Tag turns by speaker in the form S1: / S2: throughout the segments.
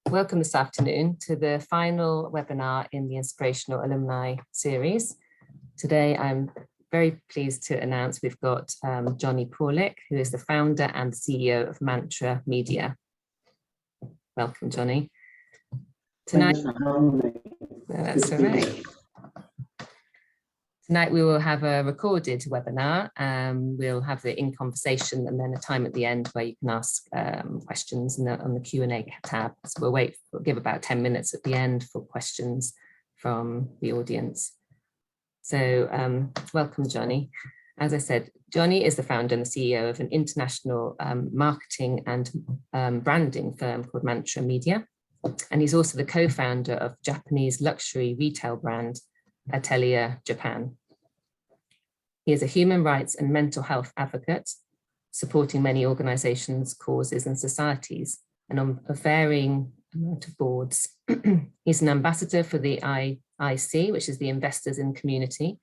S1: Welcome this afternoon to the final webinar in the Inspirational Alumni series. Today, I'm very pleased to announce we've got Johnny Pawlik, who is the founder and CEO of Mantra Media. Welcome, Johnny. Tonight, that's all right. Tonight we will have a recorded webinar. We'll have the in conversation and then a time at the end where you can ask questions on the Q&A tab. So we'll give about 10 minutes at the end for questions from the audience. So welcome, Johnny. As I said, Johnny is the founder and the CEO of an international marketing and branding firm called Mantra Media. And he's also the co-founder of Japanese luxury retail brand Atelier Japan. He is a human rights and mental health advocate, supporting many organizations, causes, and societies, and on a varying amount of boards. He's an ambassador for the IC, which is the Investors in Community,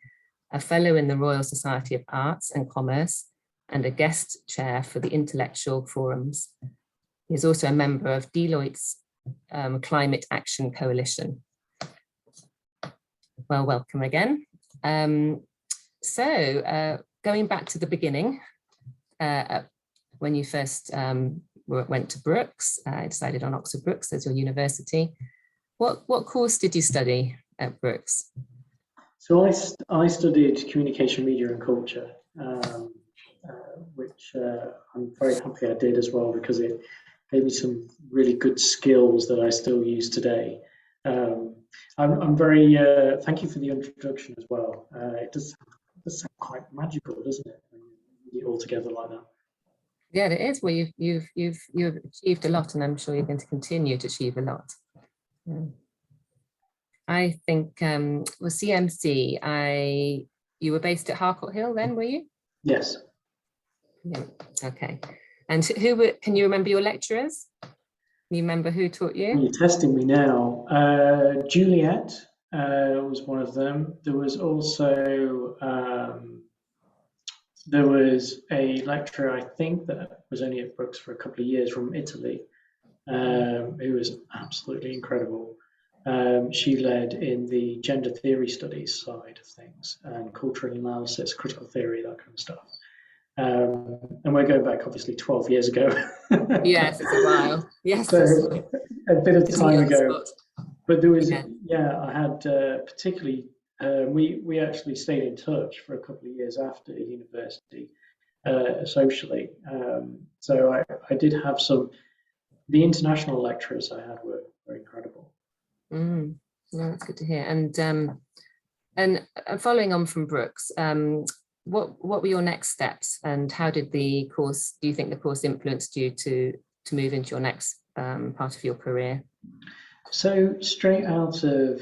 S1: a fellow in the Royal Society of Arts and Commerce, and a guest chair for the Intellectual Forums. He is also a member of Deloitte's Climate Action Coalition. Well, welcome again. So going back to the beginning, when you first went to Brookes, decided on Oxford Brookes as your university. What course did you study at Brookes?
S2: So I studied communication, media and culture, which I'm very happy I did as well, because it gave me some really good skills that I still use today. I'm very, thank you for the introduction as well. It does sound quite magical, doesn't it, when you get it all together like that?
S1: Yeah, it is. Well, you've achieved a lot, and I'm sure you're going to continue to achieve a lot. Yeah. I think, well, CMC, you were based at Harcourt Hill then, were you?
S2: Yes.
S1: Yeah, okay. And can you remember your lecturers? Can you remember who taught you?
S2: You're testing me now. Juliet was one of them. There was also, there was a lecturer, I think, that was only at Brookes for a couple of years from Italy, who was absolutely incredible. She led in the gender theory studies side of things and cultural analysis, critical theory, that kind of stuff. And we're going back obviously 12 years ago.
S1: Yes, it's a while. Yes,
S2: so a bit of time ago. But there was,
S1: yeah,
S2: I had particularly, we actually stayed in touch for a couple of years after university, socially. So I did have the international lecturers I had were incredible.
S1: No, that's good to hear. And following on from Brookes, what were your next steps, and how did the course, do you think the course influenced you to move into your next part of your career?
S2: So straight out of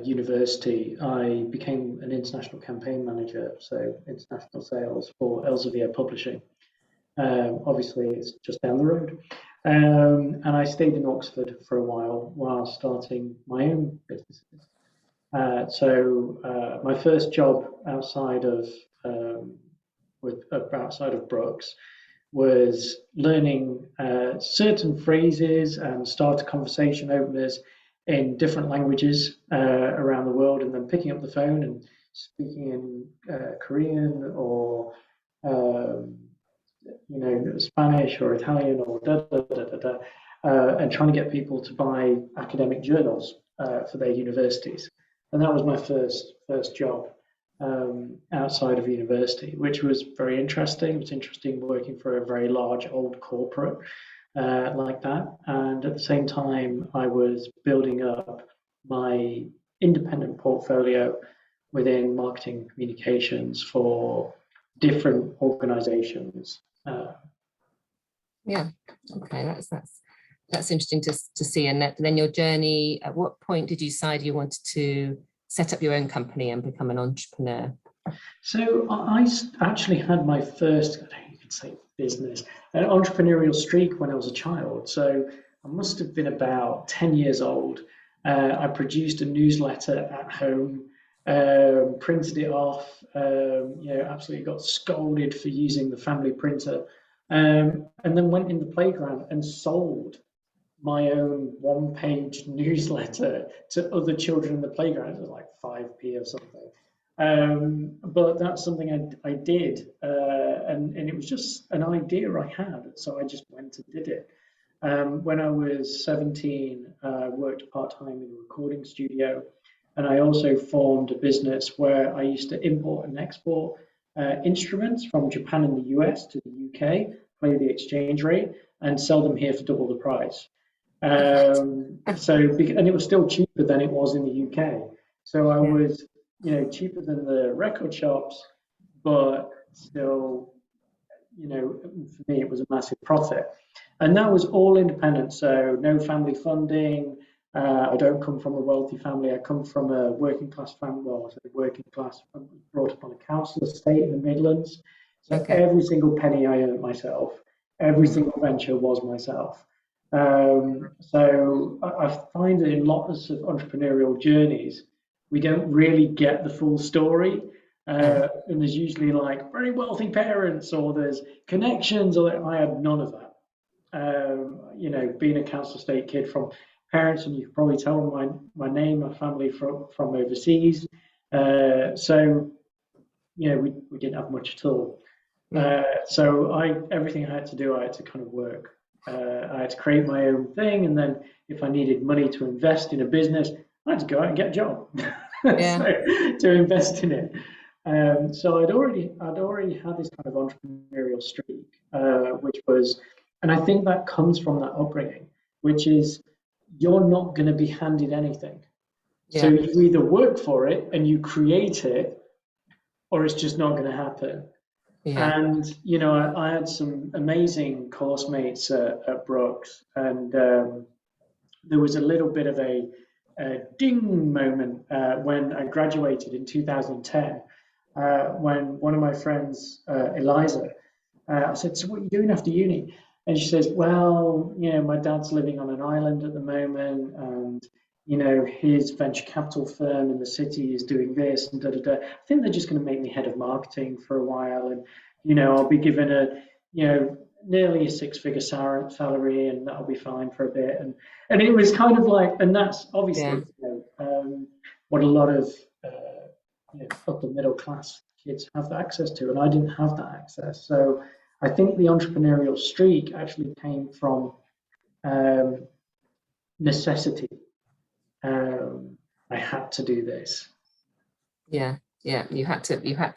S2: university, I became an international campaign manager, so international sales for Elsevier Publishing. Obviously, it's just down the road. And I stayed in Oxford for a while starting my own businesses. So my first job outside of Brookes was learning certain phrases and start conversation openers in different languages around the world, and then picking up the phone and speaking in Korean or Spanish or Italian or and trying to get people to buy academic journals for their universities. And that was my first job outside of university, which was very interesting. It was interesting working for a very large old corporate like that. And at the same time, I was building up my independent portfolio within marketing communications for different organizations.
S1: Yeah, okay, that's interesting to see. And then your journey, at what point did you decide you wanted to set up your own company and become an entrepreneur?
S2: So I actually had my first, you could say business, an entrepreneurial streak when I was a child. So I must have been about 10 years old. I produced a newsletter at home, printed it off, absolutely got scolded for using the family printer, and then went in the playground and sold my own one-page newsletter to other children in the playground. It was like 5p or something. But that's something I did, and it was just an idea I had, so I just went and did it. When I was 17, I worked part-time in a recording studio, and I also formed a business where I used to import and export instruments from Japan and the US to the UK, play the exchange rate, and sell them here for double the price. And it was still cheaper than it was in the UK. So I was, cheaper than the record shops, but still, for me, it was a massive profit. And that was all independent, so no family funding. I don't come from a wealthy family. I come from a working class family. Well, I say working class. I was brought up on a council estate in the Midlands. So every single penny I earned myself. Every single venture was myself. So I find that in lots of entrepreneurial journeys, we don't really get the full story. And there's usually like very wealthy parents, or there's connections, or I had none of that. Being a council estate kid from parents, and you can probably tell my name, my family from overseas. So we didn't have much at all. So everything I had to do, I had to kind of work. I had to create my own thing, and then if I needed money to invest in a business, I had to go out and get a job to invest in it. So I'd already had this kind of entrepreneurial streak, which was, and I think that comes from that upbringing, which is you're not going to be handed anything. So you either work for it and you create it, or it's just not going to happen. And I had some amazing course mates at Brooks, and there was a little bit of a ding moment when I graduated in 2010, when one of my friends, Eliza, I said, "So what are you doing after uni?" And she says, "Well, my dad's living on an island at the moment, and his venture capital firm in the city is doing this and da da da. I think they're just going to make me head of marketing for a while, and I'll be given a nearly a six-figure salary, and that'll be fine for a bit." And it was kind of like, and that's obviously what a lot of upper middle class kids have access to, and I didn't have that access. So I think the entrepreneurial streak actually came from necessity. I had to do this.
S1: You had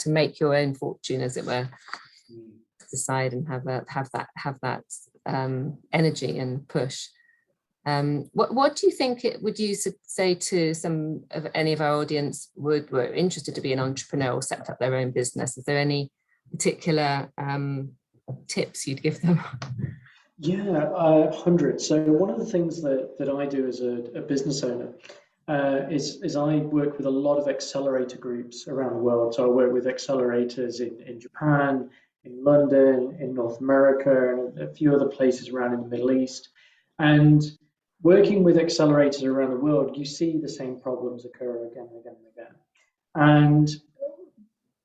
S1: to make your own fortune, as it were, to decide and have that energy and push. What do you think would you say to any of our audience were interested to be an entrepreneur or set up their own business? Is there any particular tips you'd give them?
S2: Yeah, hundreds. So one of the things that I do as a business owner is I work with a lot of accelerator groups around the world. So I work with accelerators in Japan, in London, in North America, and a few other places around in the Middle East. And working with accelerators around the world, you see the same problems occur again and again and again. And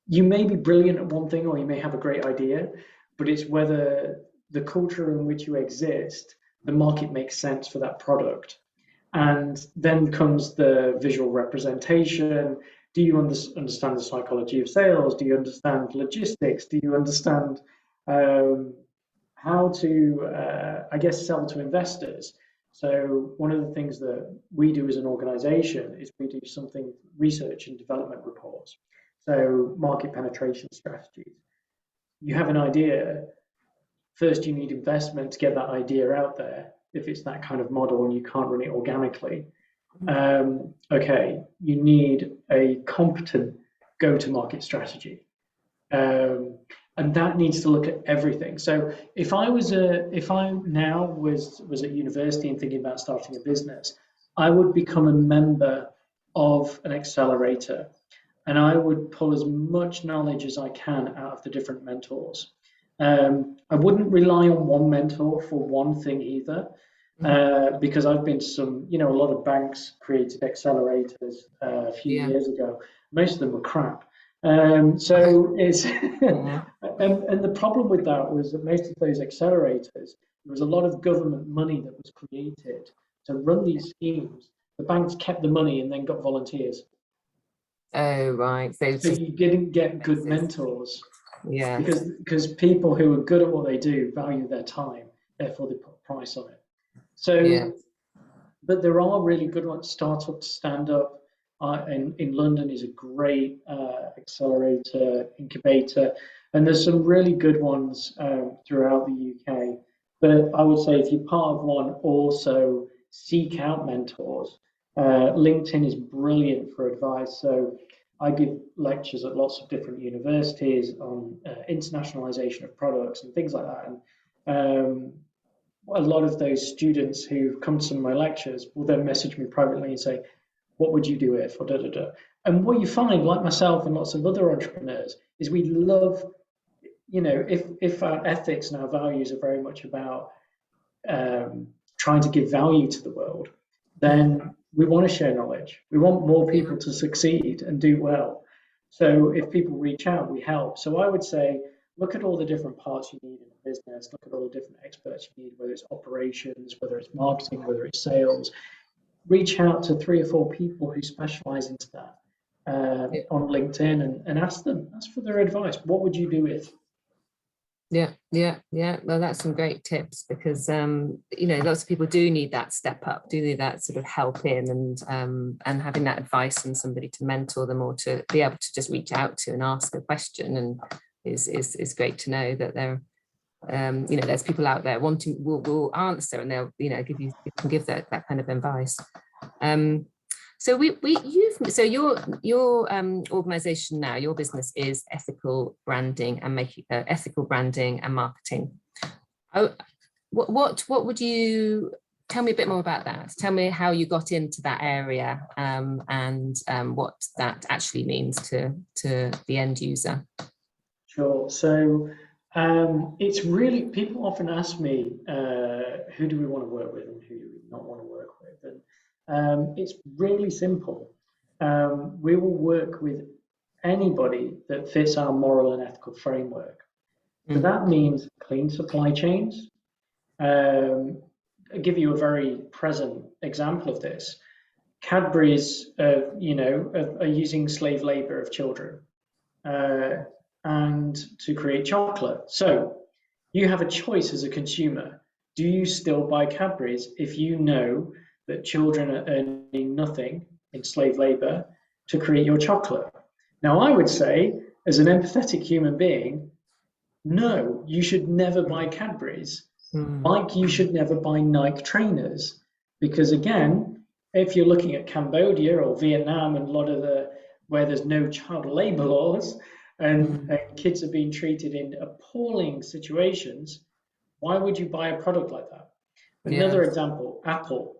S2: you may be brilliant at one thing, or you may have a great idea, but it's whether the culture in which you exist, the market makes sense for that product. And then comes the visual representation. Do you understand the psychology of sales? Do you understand logistics? Do you understand how to, sell to investors? So one of the things that we do as an organization is we do something, research and development reports. So market penetration strategies. You have an idea. First, you need investment to get that idea out there, if it's that kind of model and you can't run it organically. You need a competent go-to-market strategy. And that needs to look at everything. So if I now was at university and thinking about starting a business, I would become a member of an accelerator, and I would pull as much knowledge as I can out of the different mentors. I wouldn't rely on one mentor for one thing either, because I've been to some, a lot of banks created accelerators a few
S1: Yeah.
S2: years ago. Most of them were crap. So it's
S1: Yeah.
S2: and the problem with that was that most of those accelerators, there was a lot of government money that was created to run these schemes. The banks kept the money and then got volunteers.
S1: Oh, right. So it's
S2: So
S1: just
S2: you didn't get good
S1: basis.
S2: mentors
S1: Yeah.
S2: because people who are good at what they do value their time, therefore they put a price on it.
S1: Yeah.
S2: So, but there are really good ones. Startup Stand Up in London is a great accelerator, incubator, and there's some really good ones throughout the UK. But I would say if you're part of one, also seek out mentors. LinkedIn is brilliant for advice. So I give lectures at lots of different universities on internationalization of products and things like that. And a lot of those students who come to some of my lectures will then message me privately and say, what would you do if, or da da da. And what you find, like myself and lots of other entrepreneurs, is we love, if our ethics and our values are very much about trying to give value to the world, then we want to share knowledge. We want more people to succeed and do well. So if people reach out, we help. So I would say, look at all the different parts you need in a business, look at all the different experts you need, whether it's operations, whether it's marketing, whether it's sales. Reach out to 3 or 4 people who specialize into that on LinkedIn and ask for their advice. What would you do if?
S1: Yeah. Well, that's some great tips because lots of people do need that step up, do need that sort of help in, and having that advice and somebody to mentor them or to be able to just reach out to and ask a question and is great to know that there there's people out there wanting will answer and they'll can give that kind of advice. So your organization now, your business is ethical branding and ethical branding and marketing. What would you tell me a bit more about that? Tell me how you got into that area and what that actually means to the end user.
S2: Sure. So it's really, people often ask me, who do we want to work with and who do we not want to work with? And it's really simple. We will work with anybody that fits our moral and ethical framework. So that means clean supply chains. I'll give you a very present example of this. Cadbury's, are using slave labor of children. And to create chocolate. So you have a choice as a consumer. Do you still buy Cadbury's if you know that children are earning nothing in slave labor to create your chocolate? Now, I would say, as an empathetic human being, no, you should never buy Cadbury's. Like you should never buy Nike trainers. Because again, if you're looking at Cambodia or Vietnam and a lot of where there's no child labor laws, and kids are being treated in appalling situations, why would you buy a product like that? Another example, Apple.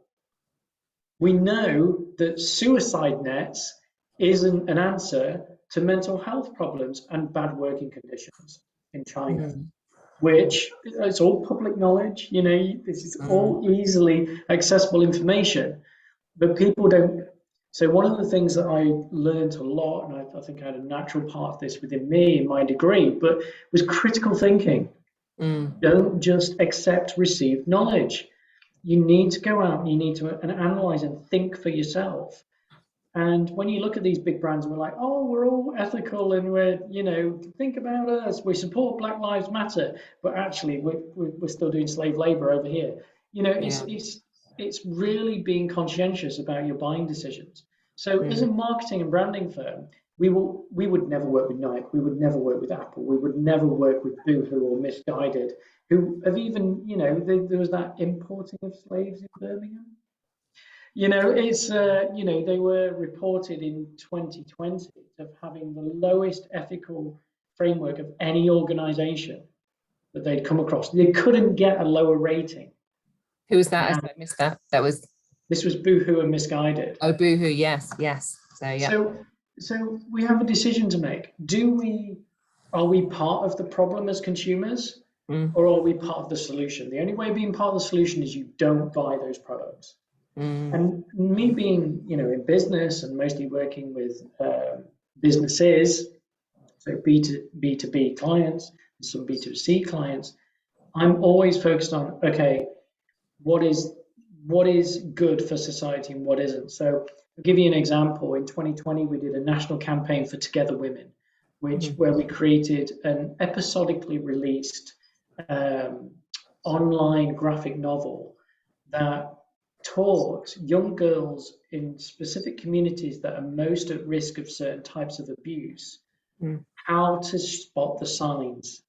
S2: We know that suicide nets isn't an answer to mental health problems and bad working conditions in China, which it's all public knowledge. This is all easily accessible information, but people don't. So one of the things that I learned a lot, and I think I had a natural part of this within me in my degree, but was critical thinking. Don't just accept received knowledge. You need to go out and you need to analyze and think for yourself. And when you look at these big brands, we're like, oh, we're all ethical and we're, think about us. We support Black Lives Matter, but actually we're still doing slave labor over here. It's really being conscientious about your buying decisions. So as a marketing and branding firm, we would never work with Nike, we would never work with Apple, we would never work with Boohoo or Misguided, who have even, there was that importing of slaves in Birmingham. They were reported in 2020 of having the lowest ethical framework of any organization that they'd come across. They couldn't get a lower rating.
S1: Who was that? I missed that.
S2: This was Boohoo and Misguided.
S1: Oh, Boohoo, yes. So yeah.
S2: So we have a decision to make. Do we are we part of the problem as consumers, or are we part of the solution? The only way of being part of the solution is you don't buy those products. And me being, in business and mostly working with businesses, so B2B clients, and some B2C clients, I'm always focused on, okay, what is good for society and what isn't. So I'll give you an example. In 2020, we did a national campaign for Together Women, where we created an episodically released online graphic novel that taught young girls in specific communities that are most at risk of certain types of abuse how to spot the signs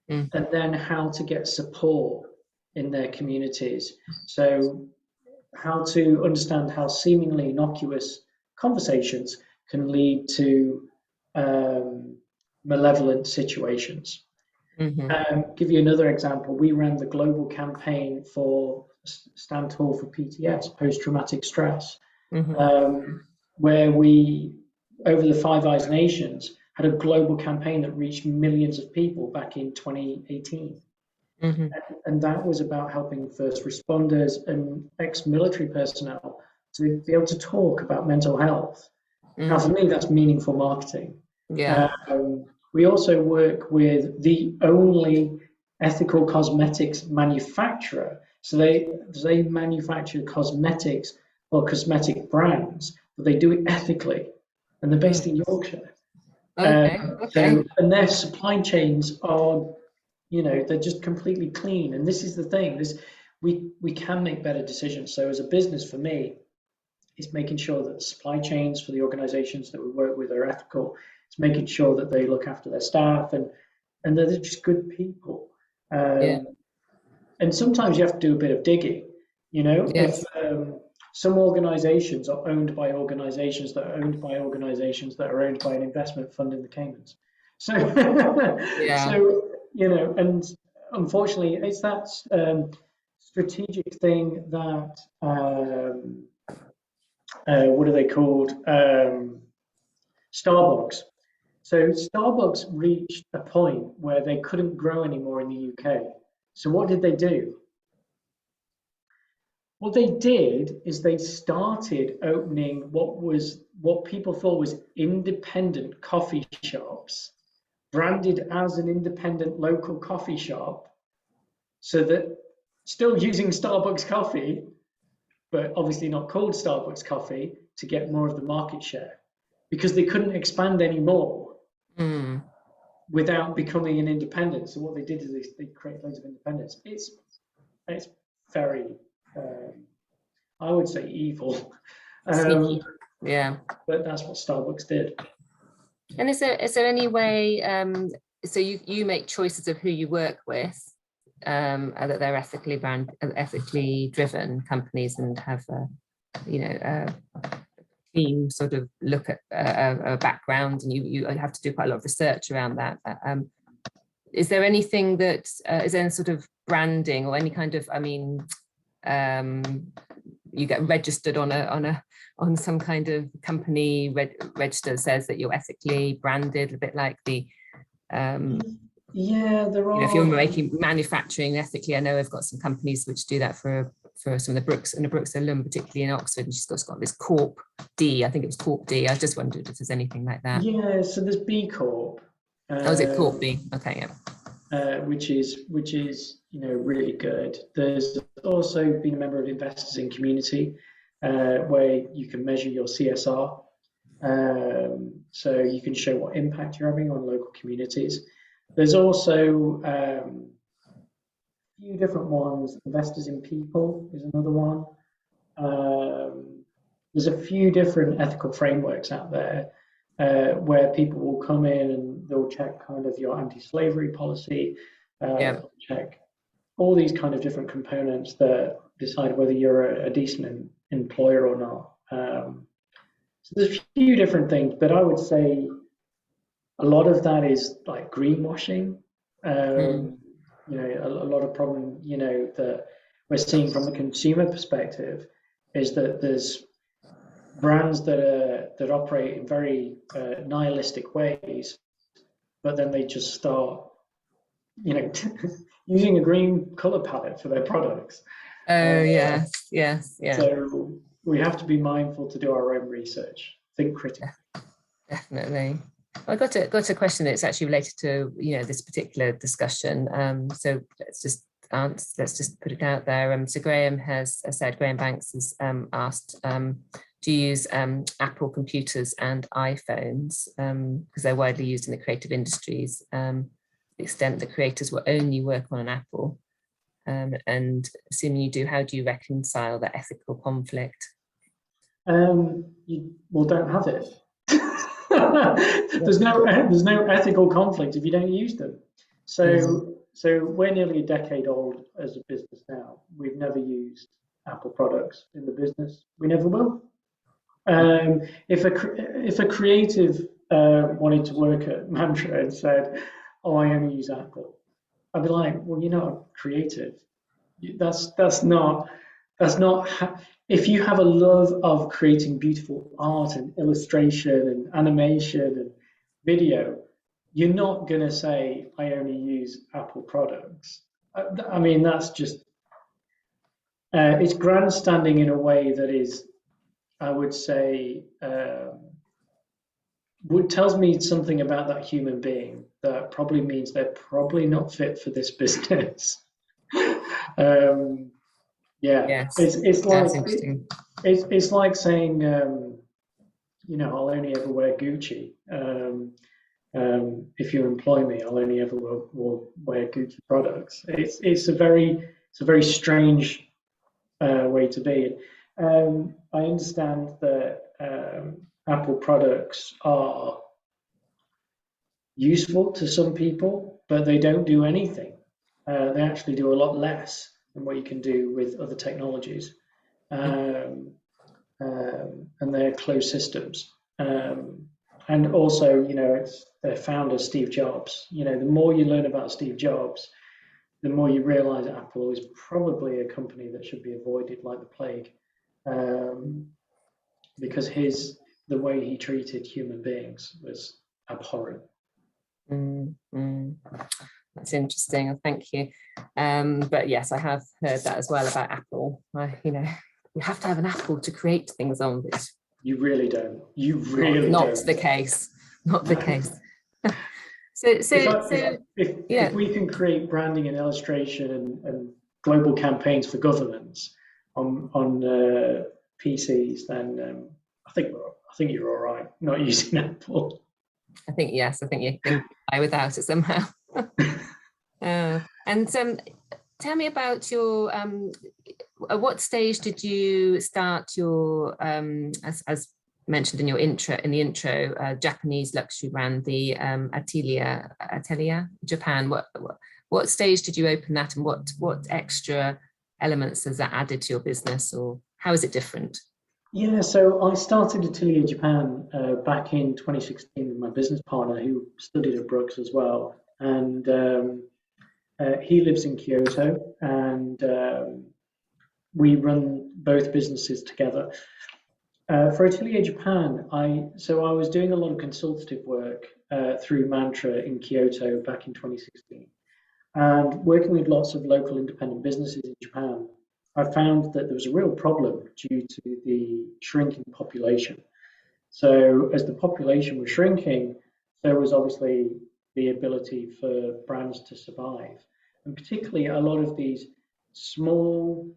S2: and then how to get support in their communities. So how to understand how seemingly innocuous conversations can lead to malevolent situations. Give you another example. We ran the global campaign for Stand Tall for PTS, post-traumatic stress, where we, over the Five Eyes Nations, had a global campaign that reached millions of people back in 2018. And that was about helping first responders and ex-military personnel to be able to talk about mental health. Now, for me, that's meaningful marketing. We also work with the only ethical cosmetics manufacturer. So they manufacture cosmetics or cosmetic brands, but they do it ethically, and they're based in Yorkshire. So, and their supply chains are, they're just completely clean. And this is the thing: we can make better decisions. So, as a business, for me, it's making sure that the supply chains for the organisations that we work with are ethical. It's making sure that they look after their staff and that they're just good people. And sometimes you have to do a bit of digging. If some organizations are owned by organizations that are owned by organizations that are owned by an investment fund in the Caymans. So, and unfortunately, it's that strategic thing that, what are they called? Starbucks. So Starbucks reached a point where they couldn't grow anymore in the UK. So what did they do? What they did is they started opening what people thought was independent coffee shops, branded as an independent local coffee shop, so that still using Starbucks coffee, but obviously not called Starbucks coffee, to get more of the market share, because they couldn't expand anymore without becoming an independent. So what they did is they created loads of independents. It's very, I would say, evil. But that's what Starbucks did.
S1: And is there any way? So you make choices of who you work with, that they're ethically driven companies and have a team sort of look at a background, and you have to do quite a lot of research around that. Is there anything that is there any sort of branding or any kind of, you get registered on some kind of company register that says that you're ethically branded, a bit like the
S2: there are.
S1: If you're manufacturing ethically, I know I've got some companies which do that for some of the Brooks alum, particularly in Oxford, and she's got this Corp D. I think it was Corp D. I just wondered if there's anything like that.
S2: Yeah, so there's B Corp.
S1: Is it Corp B? Okay,
S2: which is really good. There's also been a member of Investors in Community, where you can measure your CSR. So you can show what impact you're having on local communities. There's also a few different ones. Investors in People is another one. There's a few different ethical frameworks out there where people will come in and they'll check kind of your anti-slavery policy, check all these kind of different components that decide whether you're a decent employer or not. So there's a few different things, but I would say a lot of that is like greenwashing. A lot of problem, that we're seeing from a consumer perspective is that there's brands that operate in very nihilistic ways, but then they just start, using a green color palette for their products.
S1: Oh, yes, yes, yeah.
S2: So we have to be mindful to do our own research, think critically.
S1: Definitely. I got a question that's actually related to this particular discussion. So let's just put it out there. So Graham Banks has asked, do you use Apple computers and iPhones because they're widely used in the creative industries? The extent that creators will only work on an Apple, and assuming you do, how do you reconcile the ethical conflict?
S2: You don't have it. There's no ethical conflict if you don't use them. So we're nearly a decade old as a business now. We've never used Apple products in the business. We never will. If a creative wanted to work at Mantra and said, "Oh, I only use Apple," I'd be like, "Well, you're not creative. That's not. If you have a love of creating beautiful art and illustration and animation and video, you're not going to say, I only use Apple products." I mean, that's just, it's grandstanding in a way that is, I would say, tells me something about that human being that probably means they're probably not fit for this business.
S1: Yes,
S2: it's like saying, I'll only ever wear Gucci. If you employ me, I'll only ever will wear Gucci products. It's a very strange way to be. I understand that Apple products are useful to some people, but they don't do anything. They actually do a lot less than what you can do with other technologies, and they're closed systems. And also, it's their founder, Steve Jobs. The more you learn about Steve Jobs, the more you realize Apple is probably a company that should be avoided like the plague, because the way he treated human beings was abhorrent.
S1: That's interesting. Thank you. But yes, I have heard that as well about Apple. You have to have an Apple to create things on this.
S2: You really don't. You really
S1: not
S2: don't.
S1: the case. Not the case.
S2: If we can create branding and illustration and global campaigns for governments on PCs, then I think you're all right not using Apple.
S1: I think you can buy without it somehow. And tell me about your. At what stage did you start your, as mentioned in your intro, Japanese luxury brand, the Atelier Japan? What stage did you open that, and what extra elements has that added to your business, or how is it different?
S2: Yeah, so I started Atelier Japan back in 2016 with my business partner, who studied at Brooks as well, and he lives in Kyoto, and we run both businesses together. For Atelier Japan, I was doing a lot of consultative work through Mantra in Kyoto back in 2016, and working with lots of local independent businesses in Japan. I found that there was a real problem due to the shrinking population. So as the population was shrinking, there was obviously the ability for brands to survive, and particularly a lot of these small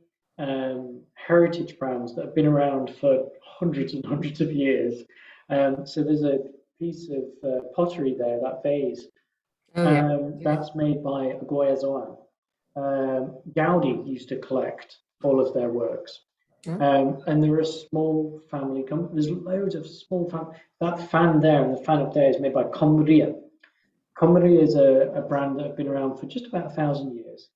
S2: heritage brands that have been around for hundreds and hundreds of years. So there's a piece of pottery there, that vase, that's made by Agoya Zoan. Gaudi used to collect all of their works. And there are small family companies. There's loads of small family. That fan there and the fan up there is made by Komria. Komria is a brand that have been around for just about 1,000 years.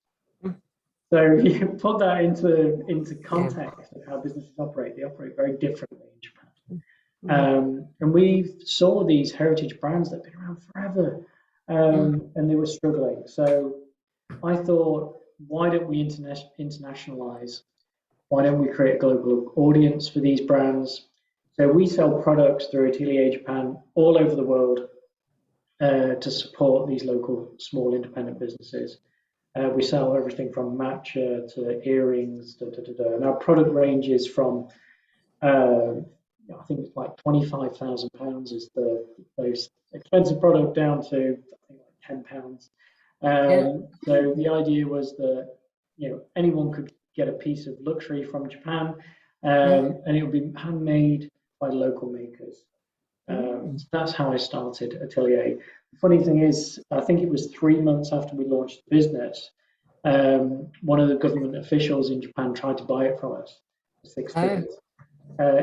S2: So you put that into context of how businesses operate. They operate very differently in Japan. And we saw these heritage brands that have been around forever, and they were struggling. So I thought, why don't we internationalize? Why don't we create a global audience for these brands? So we sell products through Atelier Japan all over the world. to support these local small independent businesses. We sell everything from matcha to earrings, and our product range is from I think it's like £25,000 is the most expensive product down to I think like £10.
S1: Yeah.
S2: So the idea was that anyone could get a piece of luxury from Japan, and it would be handmade by local makers. So that's how I started Atelier. The funny thing is, I think it was 3 months after we launched the business, one of the government officials in Japan tried to buy it from us for six
S1: Oh.
S2: figures.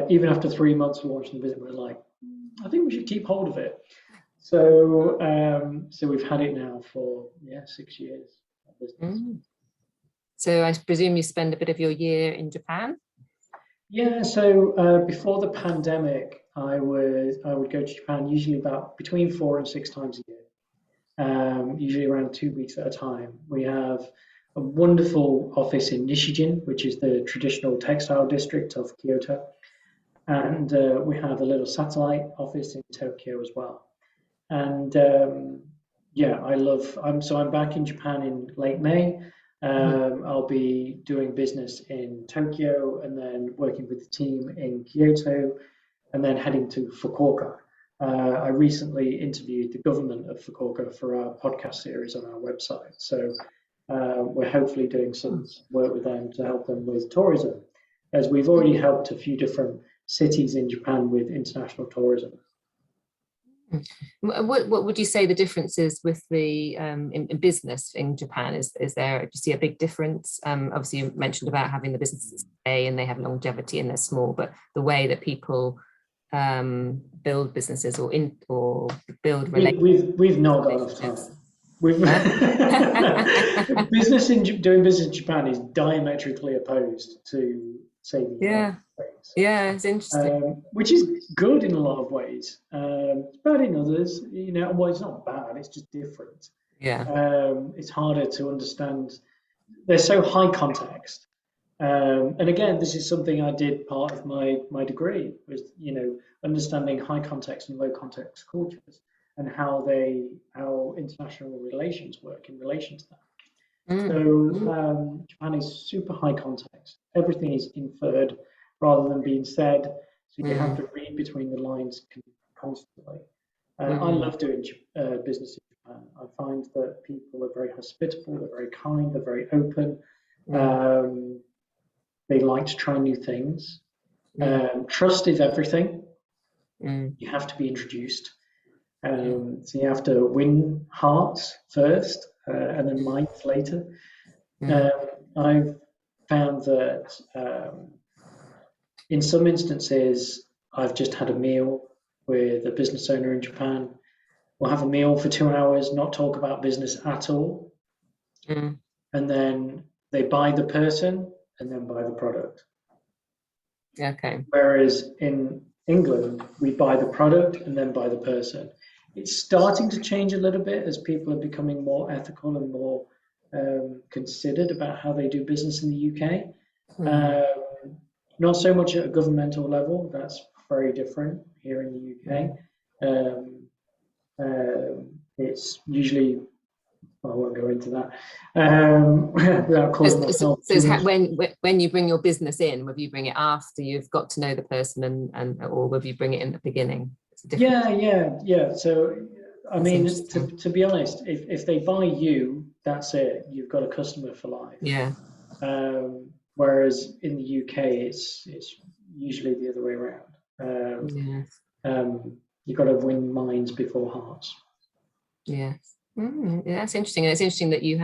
S2: Even after 3 months of launching the business, we were like, I think we should keep hold of it. So, so we've had it now for 6 years.
S1: So I presume you spend a bit of your year in Japan?
S2: Yeah. So before the pandemic, I would go to Japan usually about between 4 and 6 times a year. Usually around 2 weeks at a time. We have a wonderful office in Nishijin, which is the traditional textile district of Kyoto. And we have a little satellite office in Tokyo as well. And I'm back in Japan in late May. I'll be doing business in Tokyo and then working with the team in Kyoto and then heading to Fukuoka. I recently interviewed the government of Fukuoka for our podcast series on our website. So we're hopefully doing some work with them to help them with tourism, as we've already helped a few different cities in Japan with international tourism.
S1: What would you say the difference is with the in business in Japan? Is there, do you see a big difference? Obviously you mentioned about having the businesses stay and they have longevity and they're small, but the way that people build businesses or build relationships.
S2: We've not got enough time. Doing business in Japan is diametrically opposed to, say, the United States.
S1: Yeah, it's interesting.
S2: Which is good in a lot of ways. It's bad in others. Well, it's not bad. It's just different.
S1: Yeah.
S2: It's harder to understand. They're so high context. And again, this is something I did part of my degree was, understanding high context and low context cultures and how international relations work in relation to that. So Japan is super high context. Everything is inferred rather than being said. So you have to read between the lines constantly. I love doing business in Japan. I find that people are very hospitable, they're very kind, they're very open. They like to try new things. Trust is everything. You have to be introduced. So you have to win hearts first and then minds later. I've found that in some instances, I've just had a meal with a business owner in Japan. We'll have a meal for 2 hours, not talk about business at all. And then they buy the person and then buy the product.
S1: Okay.
S2: Whereas in England, we buy the product and then buy the person. It's starting to change a little bit as people are becoming more ethical and more considered about how they do business in the UK. Not so much at a governmental level. That's very different here in the UK. It's usually, I won't go into that. Without causing myself
S1: when you bring your business in, will you bring it after you've got to know the person or will you bring it in the beginning?
S2: Yeah. So, I mean, to be honest, if they buy you, that's it. You've got a customer for life.
S1: Yeah.
S2: Whereas in the UK, it's usually the other way around. You've got to win minds before hearts.
S1: Yes. That's interesting. And it's interesting that you've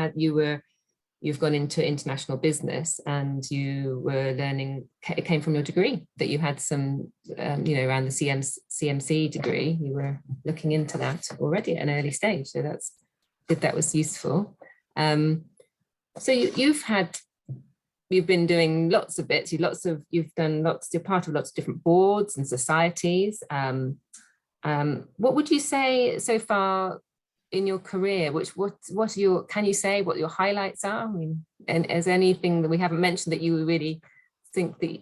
S1: gone into international business and you were learning, it came from your degree, that you had some, around the CMC degree, you were looking into that already at an early stage. So that was useful. So you've been doing lots of bits, you're part of lots of different boards and societies. What would you say so far in your career, can you say what your highlights are? I mean, and is anything that we haven't mentioned that you really think that,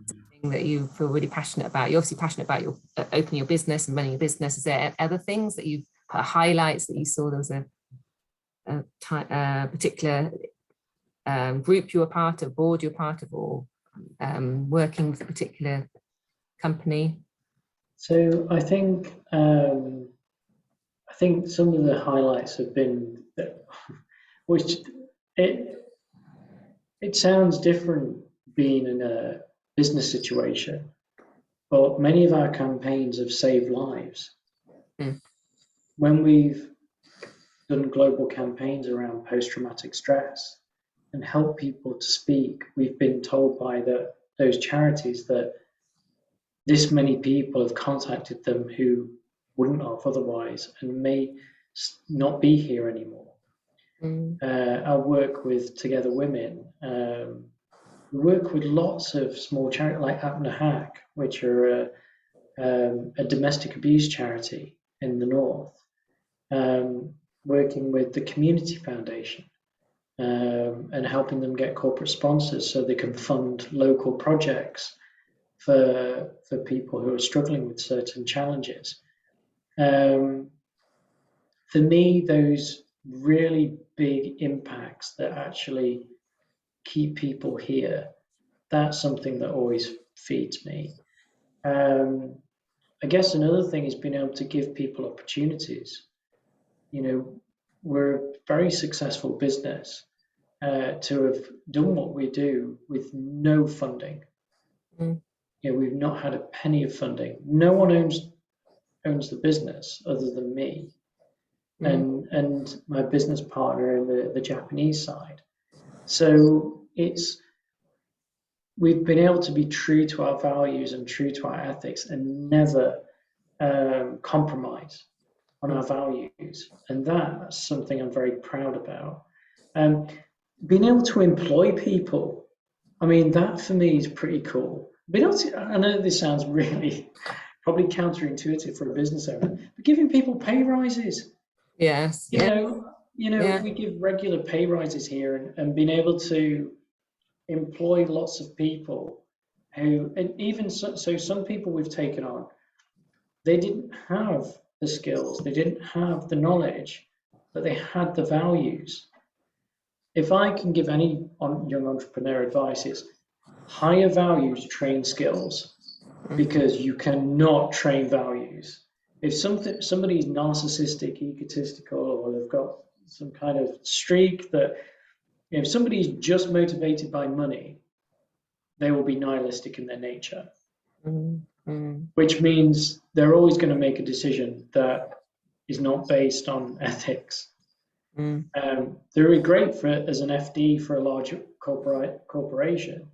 S1: something that you feel really passionate about? You're obviously passionate about opening your business and running your business. Is there other things that you've highlights that you saw? There was a particular group you were part of, board you're part of, or working with a particular company?
S2: So I think some of the highlights have been that, which it sounds different being in a business situation, but many of our campaigns have saved lives.
S1: Mm.
S2: When we've done global campaigns around post-traumatic stress and helped people to speak, we've been told by those charities that this many people have contacted them who wouldn't have otherwise and may not be here anymore.
S1: Mm.
S2: I work with Together Women. We work with lots of small charities like Atelier, which are a domestic abuse charity in the north, working with the Community Foundation and helping them get corporate sponsors so they can fund local projects for people who are struggling with certain challenges. For me, those really big impacts that actually keep people here, that's something that always feeds me. I guess another thing is being able to give people opportunities. You know, we're a very successful business to have done what we do with no funding.
S1: Mm.
S2: You know, we've not had a penny of funding. No one owns the business other than me and my business partner in the Japanese side. So we've been able to be true to our values and true to our ethics and never compromise on our values. And that's something I'm very proud about. Being able to employ people, I mean, that for me is pretty cool. Being able to, I know this sounds really probably counterintuitive for a business owner, but giving people pay rises.
S1: Yes.
S2: You know,
S1: Yeah.
S2: we give regular pay rises here and being able to employ lots of people who, and even so some people we've taken on, they didn't have the skills, they didn't have the knowledge, but they had the values. If I can give any young entrepreneur advice, it's hire values, train skills, because you cannot train values. If somebody's narcissistic, egotistical, or they've got some kind of streak that, if somebody's just motivated by money, they will be nihilistic in their nature, which means they're always going to make a decision that is not based on ethics. They're great for as an FD for a large corporation,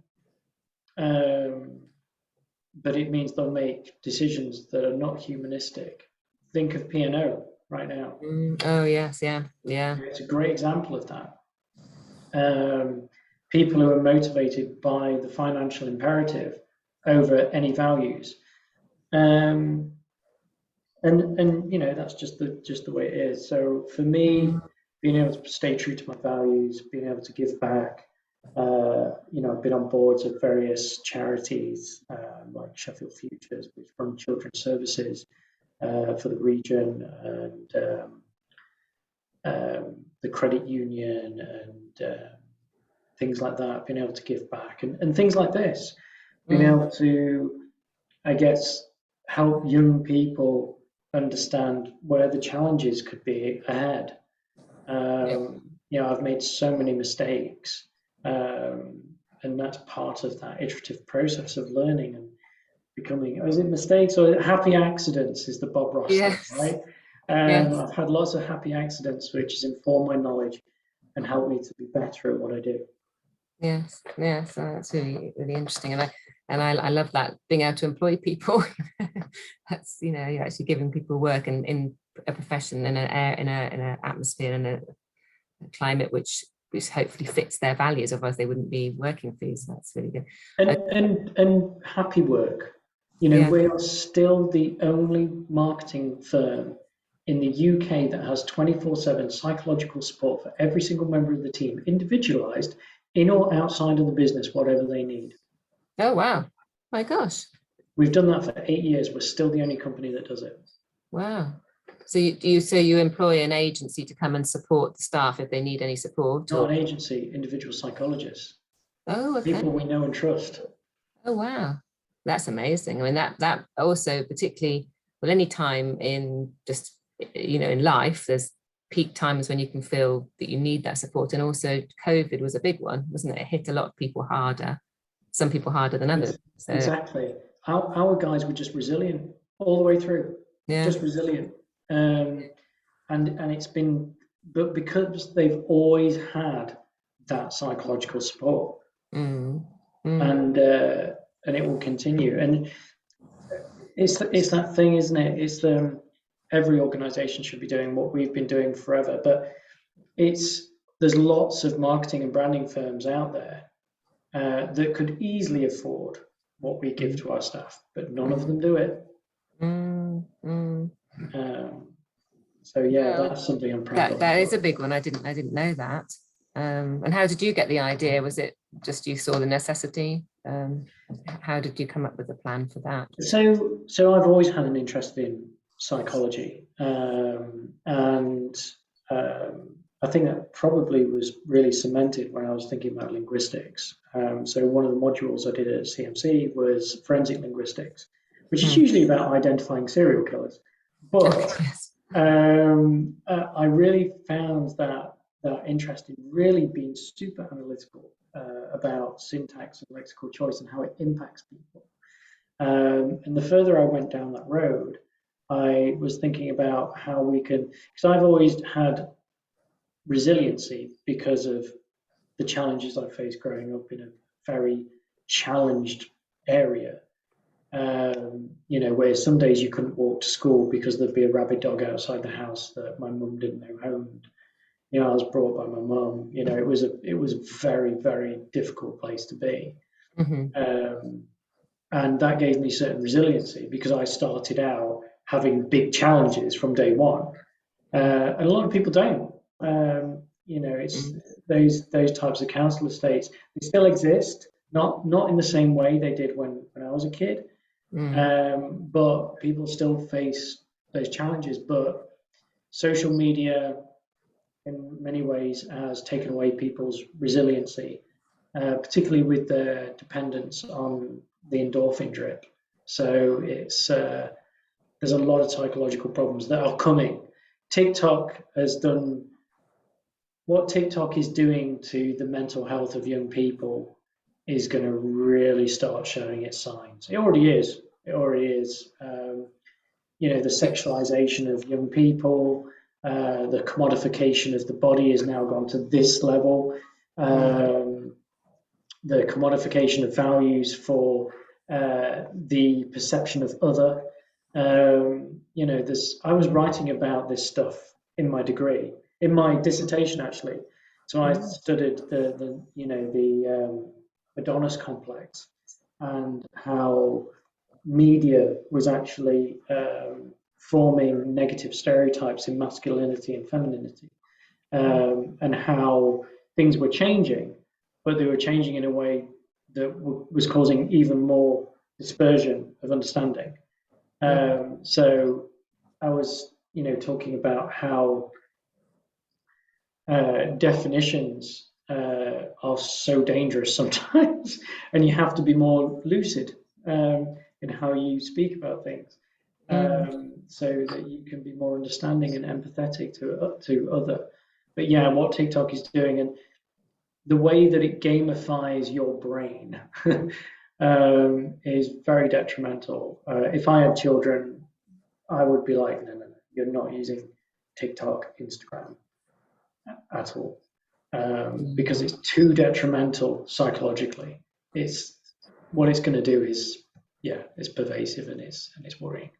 S2: but it means they'll make decisions that are not humanistic. Think of P&O right now.
S1: Oh yes, yeah.
S2: It's a great example of that. People who are motivated by the financial imperative over any values, and you know, that's just the way it is. So for me, being able to stay true to my values, being able to give back. You know, I've been on boards of various charities like Sheffield Futures, which run children's services for the region, and the credit union, and things like that. Being able to give back, and things like this, being able to, I guess, help young people understand where the challenges could be ahead. You know, I've made so many mistakes. And that's part of that iterative process of learning and becoming. Is it mistakes or happy accidents? Is the Bob Ross thing, right? I've had lots of happy accidents, which has informed my knowledge and helped me to be better at what I do.
S1: Yes, so that's really, really interesting, and I love that, being able to employ people. That's, you know, you're actually giving people work in a profession, in an atmosphere, and a climate which hopefully fits their values, otherwise they wouldn't be working for you. So that's really good.
S2: And happy work. You know, we are still the only marketing firm in the UK that has 24/7 psychological support for every single member of the team, individualized in or outside of the business, whatever they need.
S1: Oh wow, my gosh.
S2: We've done that for 8 years. We're still the only company that does it.
S1: Wow. So you employ an agency to come and support the staff if they need any support?
S2: Not an agency, individual psychologists.
S1: Oh, okay.
S2: People we know and trust.
S1: Oh, wow. That's amazing. I mean, that also particularly, well, any time in just, in life, there's peak times when you can feel that you need that support. And also COVID was a big one, wasn't it? It hit a lot of people harder, some people harder than others. So,
S2: exactly. Our guys were just resilient all the way through, just resilient. And it's been, but because they've always had that psychological support, and it will continue. And it's that thing, isn't it? It's every organization should be doing what we've been doing forever, but there's lots of marketing and branding firms out there that could easily afford what we give to our staff, but none of them do it. So yeah, that's something I'm proud of.
S1: That is a big one. I didn't know that. And how did you get the idea? Was it just you saw the necessity? How did you come up with a plan for that?
S2: So I've always had an interest in psychology, and I think that probably was really cemented when I was thinking about linguistics. So one of the modules I did at CMC was forensic linguistics, which is usually about identifying serial killers. But I really found that interest in really being super analytical about syntax and lexical choice and how it impacts people. And the further I went down that road, I was thinking about how we can, because I've always had resiliency because of the challenges I faced growing up in a very challenged area. Where some days you couldn't walk to school because there'd be a rabid dog outside the house that my mum didn't know owned. I was brought by my mum. It was a very, very difficult place to be. And that gave me certain resiliency because I started out having big challenges from day one. And a lot of people don't. It's those types of council estates, they still exist, not in the same way they did when I was a kid. But people still face those challenges. But social media, in many ways, has taken away people's resiliency, particularly with their dependence on the endorphin drip. So there's a lot of psychological problems that are coming. TikTok has done what TikTok is doing to the mental health of young people is going to really start showing its signs. It already is. The sexualization of young people, the commodification of the body has now gone to this level. The commodification of values for the perception of other. I was writing about this stuff in my degree, in my dissertation actually. So I studied the Adonis complex and how media was actually forming negative stereotypes in masculinity and femininity, and how things were changing, but they were changing in a way that was causing even more dispersion of understanding. So I was, talking about how definitions are so dangerous sometimes, and you have to be more lucid in how you speak about things, so that you can be more understanding and empathetic to other. But yeah, what TikTok is doing and the way that it gamifies your brain is very detrimental. If I had children, I would be like, no, you're not using TikTok, Instagram at all, because it's too detrimental psychologically. It's what it's going to do is, it's pervasive and it's worrying.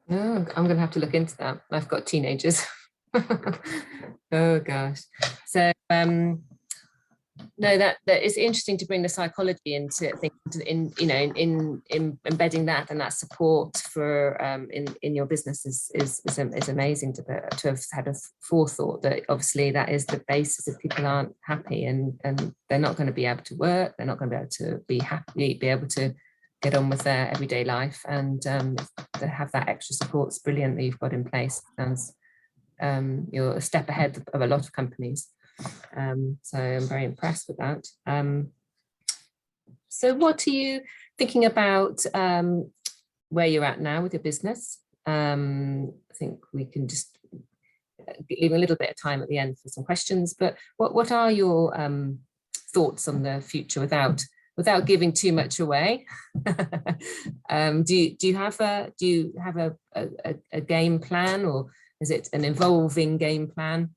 S1: Oh, I'm going to have to look into that. I've got teenagers. Oh gosh. So no, that it's interesting to bring the psychology into in embedding that, and that support for in your business is amazing to have had a forethought that obviously that is the basis if people aren't happy and they're not going to be able to work, they're not going to be able to be happy, be able to get on with their everyday life, and to have that extra support is brilliant that you've got in place. Sounds you're a step ahead of a lot of companies. So I'm very impressed with that. So what are you thinking about where you're at now with your business? I think we can just leave a little bit of time at the end for some questions, but what are your thoughts on the future without giving too much away? Do you have a game plan, or is it an evolving game plan?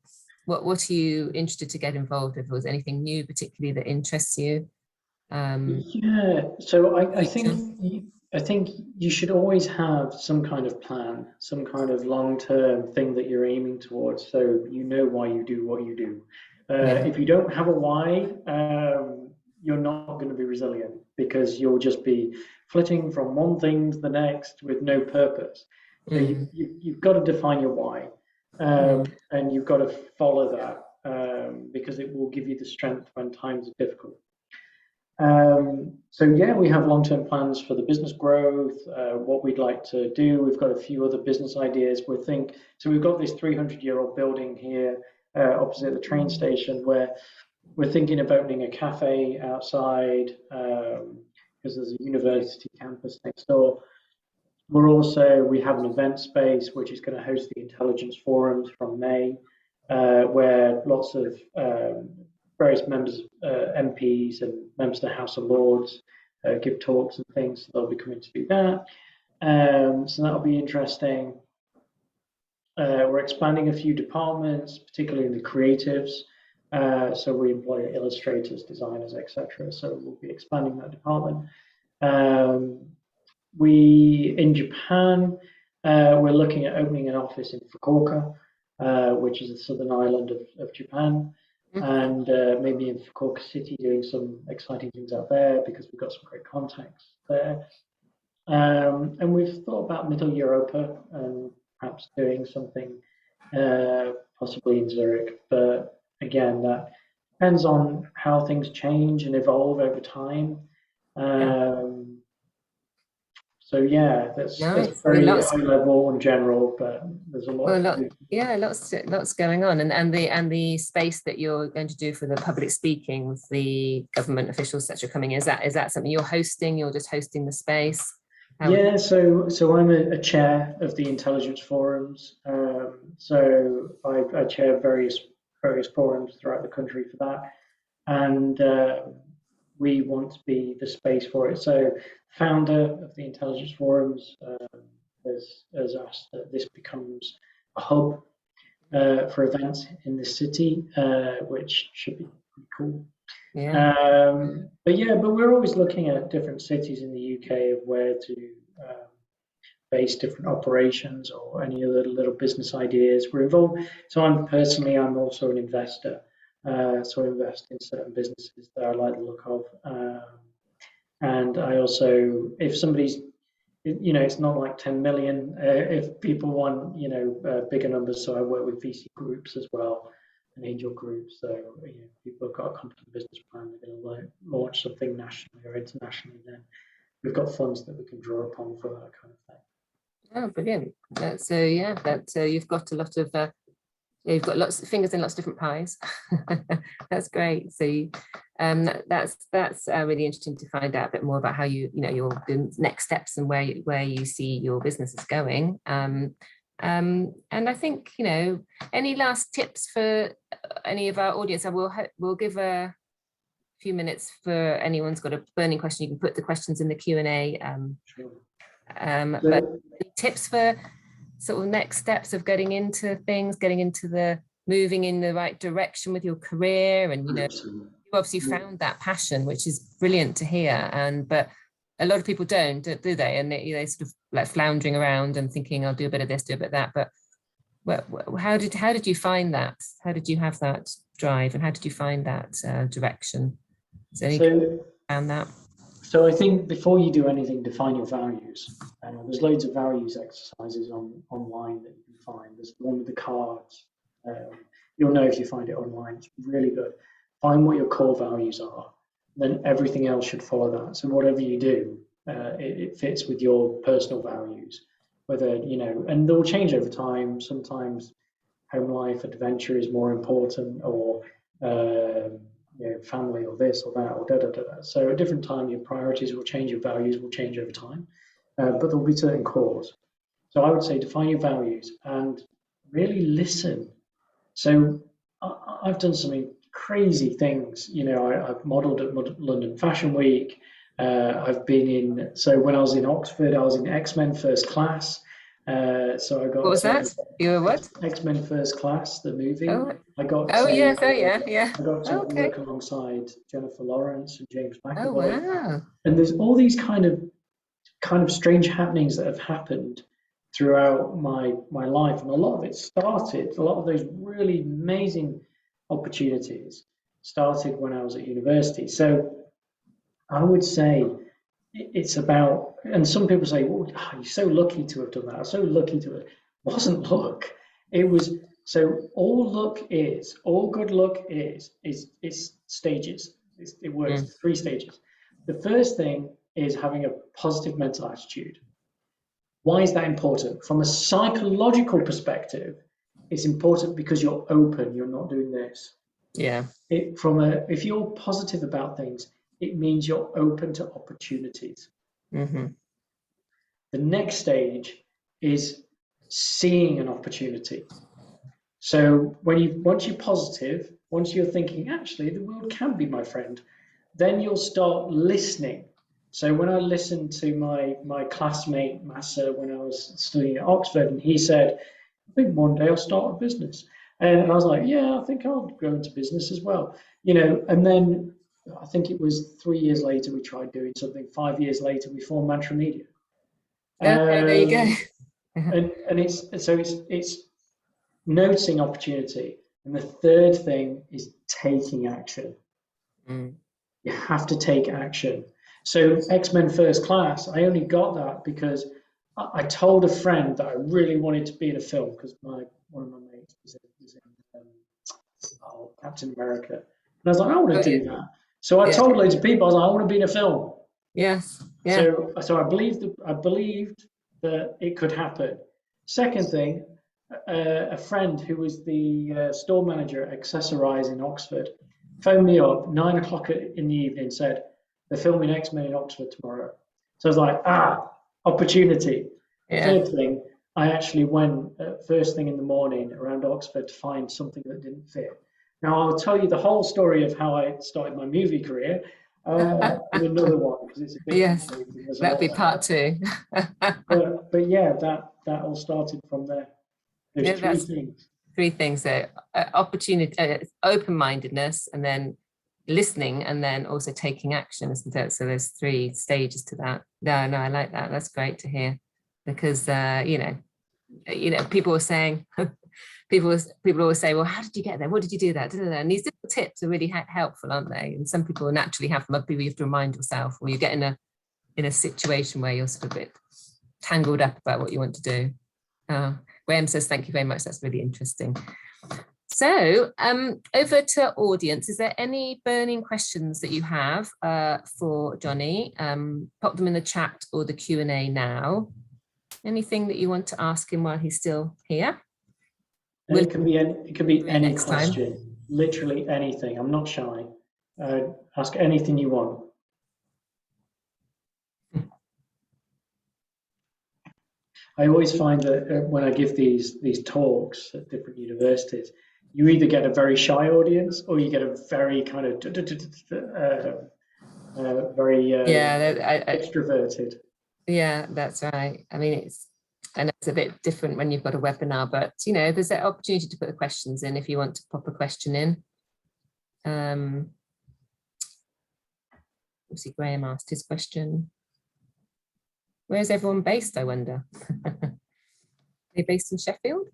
S1: What are you interested to get involved with? Was anything new particularly that interests you?
S2: Yeah, so I think you should always have some kind of plan, some kind of long-term thing that you're aiming towards, so you know why you do what you do. If you don't have a why, you're not going to be resilient, because you'll just be flitting from one thing to the next with no purpose. So you've got to define your why, and you've got to follow that, because it will give you the strength when times are difficult. So yeah, we have long-term plans for the business growth, what we'd like to do. We've got a few other business ideas. So we've got this 300-year-old building here opposite the train station, where we're thinking of opening a cafe outside, because there's a university campus next door. We have an event space which is going to host the intelligence forums from May, where lots of various members, MPs and members of the House of Lords give talks and things. So they'll be coming to do that. So that'll be interesting. We're expanding a few departments, particularly in the creatives. So we employ illustrators, designers, etc. So we'll be expanding that department. In Japan, we're looking at opening an office in Fukuoka, which is the southern island of Japan. And maybe in Fukuoka City, doing some exciting things out there, because we've got some great contacts there. And we've thought about Middle Europa and perhaps doing something possibly in Zurich. But again, that depends on how things change and evolve over time. So yeah, that's very high level and general, but there's a lot.
S1: Lots going on, and the space that you're going to do for the public speaking with the government officials that are coming in, is that something you're hosting? You're just hosting the space?
S2: So I'm a chair of the intelligence forums. So I chair various forums throughout the country for that, and we want to be the space for it. So the founder of the intelligence forums has asked that this becomes a hub for events in the city, which should be pretty cool. But we're always looking at different cities in the UK of where to base different operations or any other little business ideas. We're involved. So I'm also an investor. So I invest in certain businesses that I like the look of. And I also, if somebody's, it's not like 10 million. If people want, bigger numbers, so I work with VC groups as well, and angel groups. So people have got a competent business plan, they're going to launch something nationally or internationally, then we've got funds that we can draw upon for that kind of thing.
S1: Oh, brilliant. So you've got a lot of you've got lots of fingers in lots of different pies. That's great. So that's really interesting to find out a bit more about how your next steps and where you see your business is going. And I think any last tips for any of our audience? We'll give a few minutes for anyone's got a burning question. You can put the questions in the Q&A.
S2: Sure.
S1: But tips for sort of next steps of getting into things, moving in the right direction with your career, and you obviously found that passion, which is brilliant to hear. But a lot of people don't, do they? And they sort of like floundering around and thinking, I'll do a bit of this, do a bit of that. But how did you find that? How did you have that drive, and how did you find that direction? Found that?
S2: So I think before you do anything, define your values. There's loads of values exercises online that you can find. There's the one with the cards. You'll know if you find it online. It's really good. Find what your core values are. Then everything else should follow that. So whatever you do, it fits with your personal values. Whether, you know, and they'll change over time. Sometimes home life adventure is more important, or you know, family, or this or that, or da da da da. So at different time, your priorities will change, your values will change over time, but there'll be certain cores. So I would say define your values and really listen. So I've done some crazy things. You know, I've modelled at London Fashion Week. I've been in. So when I was in Oxford, I was in X-Men First Class. So I got.
S1: What was that? You were what?
S2: X-Men First Class, the movie.
S1: Oh,
S2: I got.
S1: oh yes, oh yeah, yeah.
S2: I got to
S1: Okay.
S2: work alongside Jennifer Lawrence and James
S1: Oh
S2: McAvoy.
S1: wow.
S2: And there's all these kind of strange happenings that have happened throughout my life, and a lot of those really amazing opportunities started when I was at university. So I would say it's about, and some people say, well, you're so lucky to have done that. I'm so lucky to have. It wasn't luck. It was. So all good luck is stages. It works
S1: Mm.
S2: 3 stages. The first thing is having a positive mental attitude. Why is that important? From a psychological perspective, it's important because you're open, you're not doing this.
S1: Yeah.
S2: If you're positive about things, it means you're open to opportunities.
S1: Mm-hmm.
S2: The next stage is seeing an opportunity. So once you're positive, once you're thinking, actually, the world can be my friend, then you'll start listening. So when I listened to my classmate Massa when I was studying at Oxford, and he said, I think one day I'll start a business. And I was like, yeah, I think I'll go into business as well. You know, and then I think it was 3 years later we tried doing something. 5 years later we formed Mantra Media.
S1: Okay, there you go.
S2: And it's noticing opportunity. And the third thing is taking action.
S1: Mm.
S2: You have to take action. So X-Men First Class, I only got that because I told a friend that I really wanted to be in a film because one of my mates was in Captain America. And I was like, I want to do that. So I told loads of people, I was like, I want to be in a film.
S1: Yes. Yeah.
S2: So I believed that it could happen. Second thing, a friend who was the store manager at Accessorize in Oxford phoned me up 9 o'clock in the evening, said they're filming X-Men in Oxford tomorrow. So I was like, opportunity.
S1: Yeah.
S2: Third thing, I actually went first thing in the morning around Oxford to find something that didn't fit. Now I'll tell you the whole story of how I started my movie career in another one because it's a bit complicated.
S1: That'd be part 2.
S2: but yeah, that all started from there. There's 3 things.
S1: 3 things there: opportunity, open-mindedness, and then listening, and then also taking action, isn't it? So there's 3 stages to that. No, I like that. That's great to hear, because you know, people were saying, people always say, well, how did you get there? What did you do that? And these little tips are really helpful, aren't they? And some people naturally have them. Other people, you have to remind yourself, or you get in a situation where you're sort of a bit tangled up about what you want to do. Graham says, thank you very much. That's really interesting. So over to audience, is there any burning questions that you have for Johnny? Pop them in the chat or the Q&A now. Anything that you want to ask him while he's still here?
S2: It can be any question,
S1: time.
S2: Literally anything. I'm not shy. Ask anything you want. I always find that when I give these talks at different universities, you either get a very shy audience or you get a very kind of very extroverted.
S1: Yeah, that's right. I mean, it's a bit different when you've got a webinar, but you know, there's that opportunity to put the questions in if you want to pop a question in. Obviously, Graham asked his question. Where's everyone based, I wonder? Are they based in Sheffield?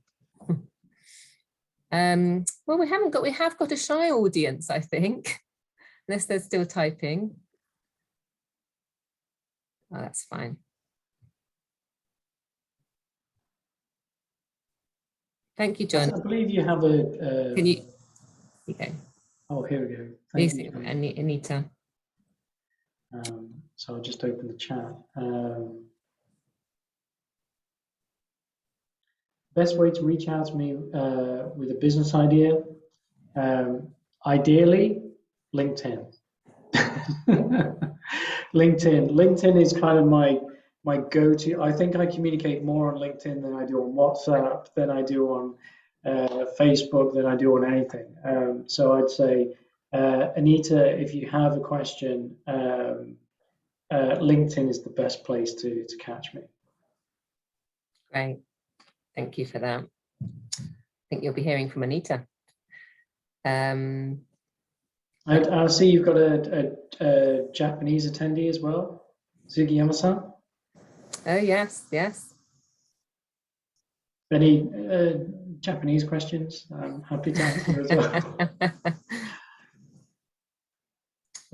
S1: Well, we have got a shy audience, I think, unless they're still typing. Oh, that's fine. Thank you, John.
S2: I believe you have a.
S1: Can you? Okay.
S2: Oh, here we go. Thank you,
S1: Anita.
S2: So I'll just open the chat. Best way to reach out to me with a business idea, ideally, LinkedIn. LinkedIn is kind of my go-to. I think I communicate more on LinkedIn than I do on WhatsApp, than I do on Facebook, than I do on anything. So I'd say, Anita, if you have a question, LinkedIn is the best place to catch me.
S1: Great, thank you for that. I think you'll be hearing from Anita.
S2: I see you've got a Japanese attendee as well, Sugiyama-san.
S1: Oh yes, yes.
S2: Any Japanese questions? I'm happy to answer as well.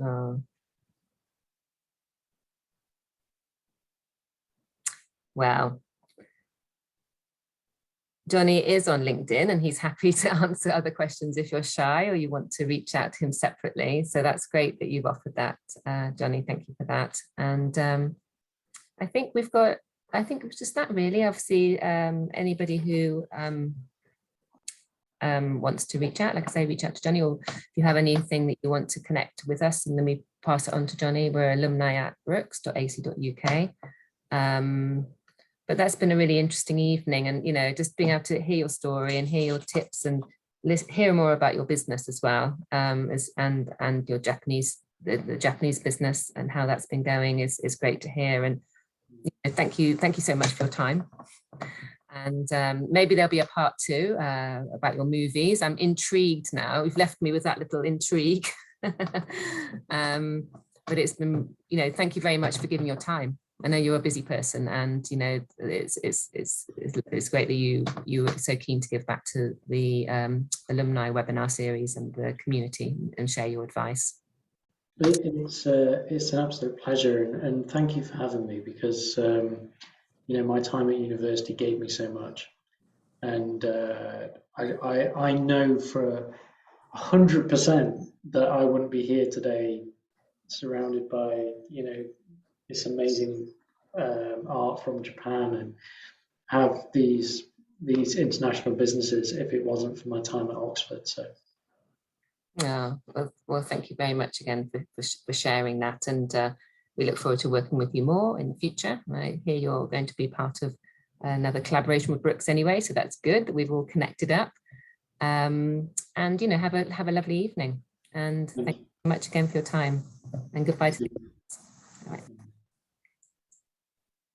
S1: Oh. Well, Johnny is on LinkedIn and he's happy to answer other questions if you're shy or you want to reach out to him separately. So that's great that you've offered that, Johnny. Thank you for that. And I think we've got, I think it's just that really. Obviously, anybody who wants to reach out, like I say, reach out to Johnny, or if you have anything that you want to connect with us, and then we pass it on to Johnny. We're alumni@brooks.ac.uk. But that's been a really interesting evening, and you know, just being able to hear your story and hear your tips and hear more about your business as well, and your Japanese, the Japanese business and how that's been going is great to hear. And you know, thank you so much for your time. And maybe there'll be a part 2 about your movies. I'm intrigued now. You've left me with that little intrigue. But it's been, you know, thank you very much for giving your time. I know you're a busy person, and you know it's great that you were so keen to give back to the alumni webinar series and the community and share your advice.
S2: It's an absolute pleasure, and thank you for having me, because you know, my time at university gave me so much, and I know for 100% that I wouldn't be here today surrounded by, you know, this amazing art from Japan and have these international businesses if it wasn't for my time at Oxford. So
S1: yeah, well thank you very much again for sharing that, and we look forward to working with you more in the future. I hear you're going to be part of another collaboration with Brooks anyway, so that's good that we've all connected up. And you know, have a lovely evening, and thank you so much again for your time, and goodbye to